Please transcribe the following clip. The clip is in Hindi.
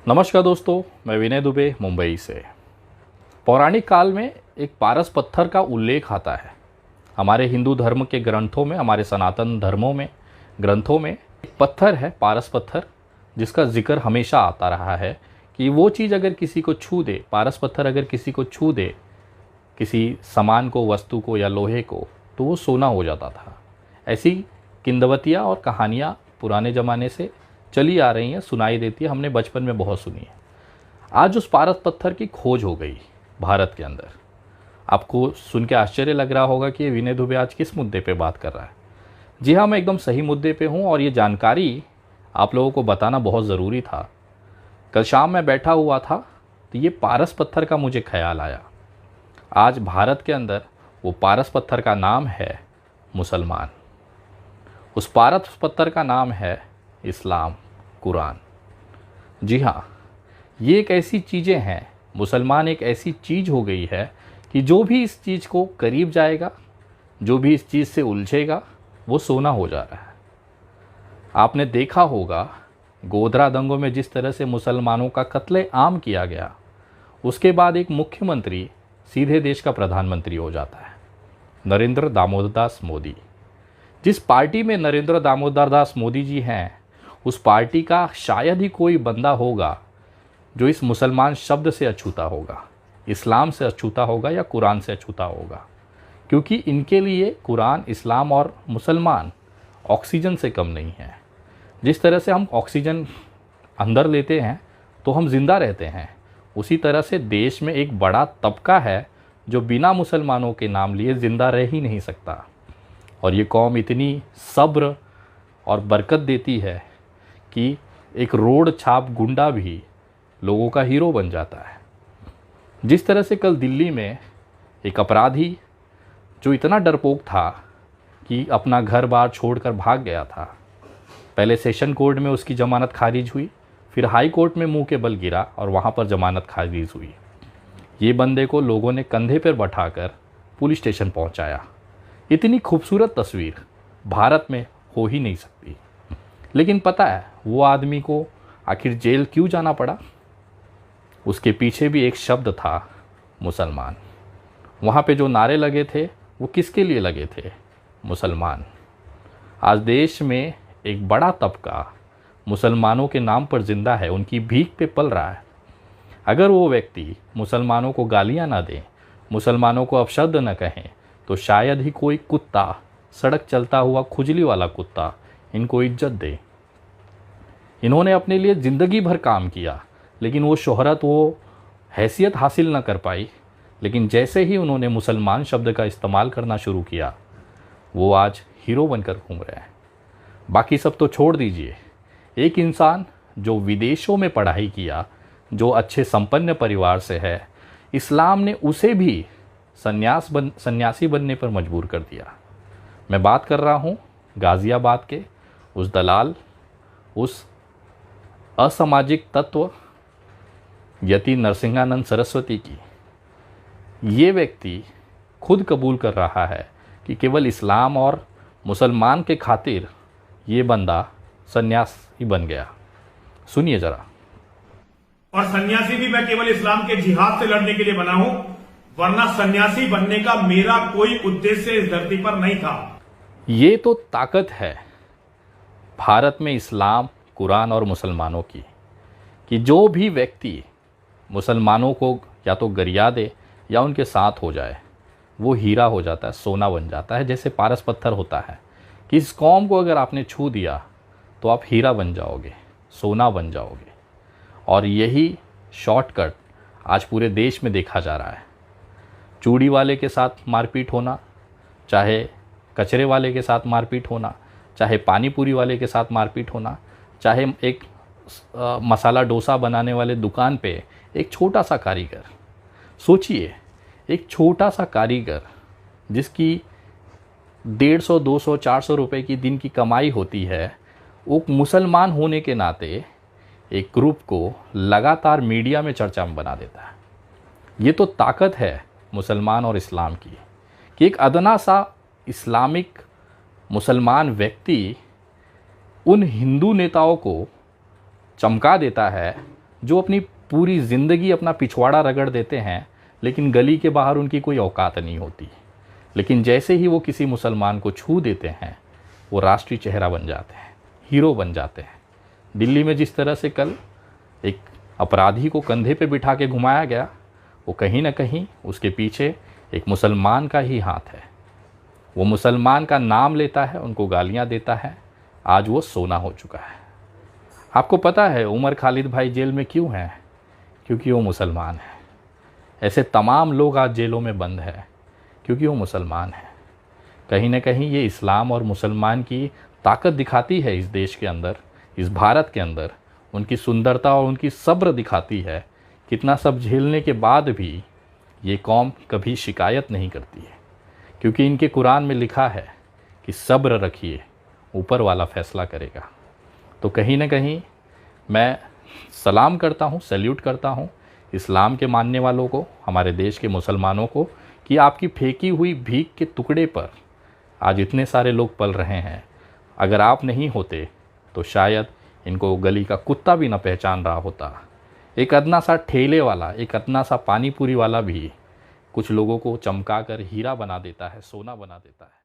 नमस्कार दोस्तों, मैं विनय दुबे मुंबई से। पौराणिक काल में एक पारस पत्थर का उल्लेख आता है। हमारे हिंदू धर्म के ग्रंथों में, हमारे सनातन धर्मों में ग्रंथों में एक पत्थर है, पारस पत्थर, जिसका जिक्र हमेशा आता रहा है कि वो चीज़ अगर किसी को छू दे, पारस पत्थर अगर किसी को छू दे, किसी सामान को, वस्तु को या लोहे को, तो वो सोना हो जाता था। ऐसी किंवदंतियाँ और कहानियाँ पुराने ज़माने से चली आ रही हैं, सुनाई देती है, हमने बचपन में बहुत सुनी है। आज उस पारस पत्थर की खोज हो गई भारत के अंदर। आपको सुन के आश्चर्य लग रहा होगा कि ये विनय दुबे आज किस मुद्दे पे बात कर रहा है। जी हाँ, मैं एकदम सही मुद्दे पे हूँ और ये जानकारी आप लोगों को बताना बहुत ज़रूरी था। कल शाम मैं बैठा हुआ था तो ये पारस पत्थर का मुझे ख्याल आया। आज भारत के अंदर वो पारस पत्थर का नाम है मुसलमान। उस पारस पत्थर का नाम है इस्लाम, कुरान। जी हाँ, ये एक ऐसी चीज़ें हैं, मुसलमान एक ऐसी चीज़ हो गई है कि जो भी इस चीज़ को करीब जाएगा, जो भी इस चीज़ से उलझेगा, वो सोना हो जा रहा है। आपने देखा होगा गोधरा दंगों में जिस तरह से मुसलमानों का कत्ले-आम किया गया, उसके बाद एक मुख्यमंत्री सीधे देश का प्रधानमंत्री हो जाता है, नरेंद्र दामोदर दास मोदी। जिस पार्टी में नरेंद्र दामोदर दास मोदी जी हैं, उस पार्टी का शायद ही कोई बंदा होगा जो इस मुसलमान शब्द से अछूता होगा, इस्लाम से अछूता होगा या कुरान से अछूता होगा। क्योंकि इनके लिए कुरान, इस्लाम और मुसलमान ऑक्सीजन से कम नहीं है। जिस तरह से हम ऑक्सीजन अंदर लेते हैं तो हम ज़िंदा रहते हैं, उसी तरह से देश में एक बड़ा तबका है जो बिना मुसलमानों के नाम लिए ज़िंदा रह ही नहीं सकता। और ये कौम इतनी सब्र और बरकत देती है कि एक रोड छाप गुंडा भी लोगों का हीरो बन जाता है। जिस तरह से कल दिल्ली में एक अपराधी जो इतना डरपोक था कि अपना घर बार छोड़कर भाग गया था, पहले सेशन कोर्ट में उसकी ज़मानत खारिज हुई, फिर हाई कोर्ट में मुंह के बल गिरा और वहाँ पर ज़मानत खारिज हुई। ये बंदे को लोगों ने कंधे पर बैठाकर पुलिस स्टेशन पहुँचाया। इतनी खूबसूरत तस्वीर भारत में हो ही नहीं सकती। लेकिन पता है वो आदमी को आखिर जेल क्यों जाना पड़ा? उसके पीछे भी एक शब्द था, मुसलमान। वहाँ पे जो नारे लगे थे वो किसके लिए लगे थे? मुसलमान। आज देश में एक बड़ा तबका मुसलमानों के नाम पर जिंदा है, उनकी भीख पे पल रहा है। अगर वो व्यक्ति मुसलमानों को गालियाँ ना दें, मुसलमानों को अपशब्द न कहें, तो शायद ही कोई कुत्ता, सड़क चलता हुआ खुजली वाला कुत्ता, इनको इज्जत दे। इन्होंने अपने लिए ज़िंदगी भर काम किया, लेकिन वो शोहरत, वो हैसियत हासिल न कर पाई। लेकिन जैसे ही उन्होंने मुसलमान शब्द का इस्तेमाल करना शुरू किया, वो आज हीरो बनकर घूम रहे हैं। बाकी सब तो छोड़ दीजिए, एक इंसान जो विदेशों में पढ़ाई किया, जो अच्छे संपन्न परिवार से है, इस्लाम ने उसे भी सन्यासी बनने पर मजबूर कर दिया। मैं बात कर रहा हूँ गाज़ियाबाद के उस दलाल, उस असामाजिक तत्व यति नरसिंहानंद सरस्वती की। ये व्यक्ति खुद कबूल कर रहा है कि केवल इस्लाम और मुसलमान के खातिर ये बंदा सन्यासी बन गया। सुनिए जरा। और सन्यासी भी मैं केवल इस्लाम के जिहाद से लड़ने के लिए बना हूं, वरना सन्यासी बनने का मेरा कोई उद्देश्य इस धरती पर नहीं था। ये तो ताकत है भारत में इस्लाम, कुरान और मुसलमानों की, कि जो भी व्यक्ति मुसलमानों को या तो गरिया दे या उनके साथ हो जाए, वो हीरा हो जाता है, सोना बन जाता है। जैसे पारस पत्थर होता है कि इस कौम को अगर आपने छू दिया तो आप हीरा बन जाओगे, सोना बन जाओगे। और यही शॉर्टकट आज पूरे देश में देखा जा रहा है। चूड़ी वाले के साथ मारपीट होना, चाहे कचरे वाले के साथ मारपीट होना, चाहे पानी पूरी वाले के साथ मारपीट होना, चाहे एक मसाला डोसा बनाने वाले दुकान पे एक छोटा सा कारीगर, सोचिए, एक छोटा सा कारीगर जिसकी 150, 200, 400 रुपए की दिन की कमाई होती है, वो मुसलमान होने के नाते एक ग्रुप को लगातार मीडिया में चर्चा में बना देता है। ये तो ताकत है मुसलमान और इस्लाम की, कि एक अदना सा इस्लामिक मुसलमान व्यक्ति उन हिंदू नेताओं को चमका देता है जो अपनी पूरी ज़िंदगी अपना पिछवाड़ा रगड़ देते हैं, लेकिन गली के बाहर उनकी कोई औकात नहीं होती। लेकिन जैसे ही वो किसी मुसलमान को छू देते हैं, वो राष्ट्रीय चेहरा बन जाते हैं, हीरो बन जाते हैं। दिल्ली में जिस तरह से कल एक अपराधी को कंधे पे बिठा के घुमाया गया, वो कहीं ना कहीं उसके पीछे एक मुसलमान का ही हाथ है। वो मुसलमान का नाम लेता है, उनको गालियां देता है, आज वो सोना हो चुका है। आपको पता है उमर खालिद भाई जेल में क्यों हैं? क्योंकि वो मुसलमान है। ऐसे तमाम लोग आज जेलों में बंद हैं क्योंकि वो मुसलमान हैं। कहीं ना कहीं ये इस्लाम और मुसलमान की ताकत दिखाती है इस देश के अंदर, इस भारत के अंदर। उनकी सुंदरता और उनकी सब्र दिखाती है। कितना सब झेलने के बाद भी ये कौम कभी शिकायत नहीं करती है, क्योंकि इनके कुरान में लिखा है कि सब्र रखिए, ऊपर वाला फैसला करेगा। तो कहीं ना कहीं मैं सलाम करता हूँ, सैल्यूट करता हूँ इस्लाम के मानने वालों को, हमारे देश के मुसलमानों को, कि आपकी फेंकी हुई भीख के टुकड़े पर आज इतने सारे लोग पल रहे हैं। अगर आप नहीं होते तो शायद इनको गली का कुत्ता भी ना पहचान रहा होता। एक अदना सा ठेले वाला, एक अदना सा पानी पूरी वाला भी कुछ लोगों को चमका कर हीरा बना देता है, सोना बना देता है।